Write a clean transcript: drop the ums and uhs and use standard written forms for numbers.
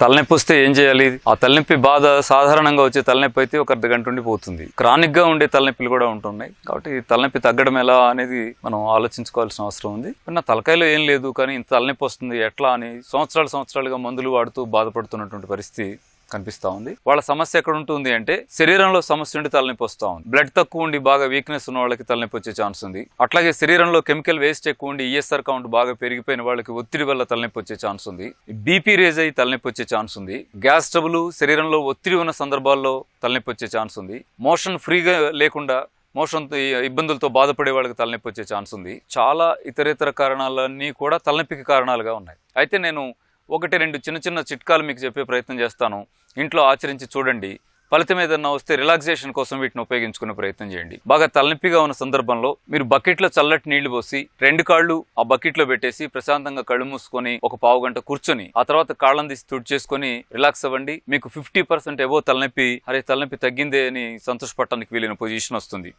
తలనొప్పి వస్తే ఏం చేయాలి? ఆ తలనొప్పి బాధ సాధారణంగా వచ్చే తలనొప్పి అయితే ఒక అర్ధగంట ఉండి పోతుంది. క్రానిక్ గా ఉండే తలనొప్పులు కూడా ఉంటున్నాయి. కాబట్టి తలనొప్పి తగ్గడం ఎలా అనేది మనం ఆలోచించుకోవాల్సిన అవసరం ఉంది. నా తలకాయలో ఏం లేదు కానీ ఇంత తలనొప్పి వస్తుంది ఎట్లా అని సంవత్సరాలుగా మందులు వాడుతూ బాధపడుతున్నటువంటి పరిస్థితి కనిపిస్తా ఉంది. వాళ్ళ సమస్య ఎక్కడ ఉంటుంది అంటే శరీరంలో సమస్య ఉండి తలనొప్పి వస్తూ ఉంది. బ్లడ్ తక్కువ ఉండి బాగా వీక్నెస్ ఉన్న వాళ్ళకి తలనొప్పి వచ్చే ఛాన్స్ ఉంది. అట్లాగే శరీరంలో కెమికల్ వేస్ట్ ఎక్కువ ఉండి ఈఎస్ఆర్ కౌంట్ బాగా పెరిగిపోయిన వాళ్ళకి ఒత్తిడి వల్ల తలనొప్పి వచ్చే ఛాన్స్ ఉంది. బీపీ రేజ్ అయ్యి తలనొప్పి వచ్చే ఛాన్స్ ఉంది. గ్యాస్ ట్రబుల్ శరీరంలో ఒత్తిడి ఉన్న సందర్భాల్లో తలనొప్పి వచ్చే ఛాన్స్ ఉంది. మోషన్ ఫ్రీగా లేకుండా మోషన్ ఇబ్బందులతో బాధపడే వాళ్ళకి తలనొప్పి వచ్చే ఛాన్స్ ఉంది. చాలా ఇతరేతర కారణాలన్నీ కూడా తలనొప్పికి కారణాలుగా ఉన్నాయి. అయితే నేను ఒకటి రెండు చిన్న చిట్కాలు మీకు చెప్పే ప్రయత్నం చేస్తాను. ఇంట్లో ఆచరించి చూడండి. ఫలితం ఏదన్నా వస్తే రిలాక్సేషన్ కోసం వీటిని ఉపయోగించుకునే ప్రయత్నం చేయండి. బాగా తలనొప్పిగా ఉన్న సందర్భంలో మీరు బకెట్లో చల్లటి నీళ్లు పోసి 2 కాళ్ళు ఆ బకెట్లో పెట్టేసి ప్రశాంతంగా కళ్ళు మూసుకొని ఒక పావు గంట కూర్చొని ఆ తర్వాత కాళ్ళని తీసి తుడిచేసుకొని రిలాక్స్ అవ్వండి. మీకు 50% తలనొప్పి తగ్గిందే అని సంతోషపడటానికి వీలైన పొజిషన్ వస్తుంది.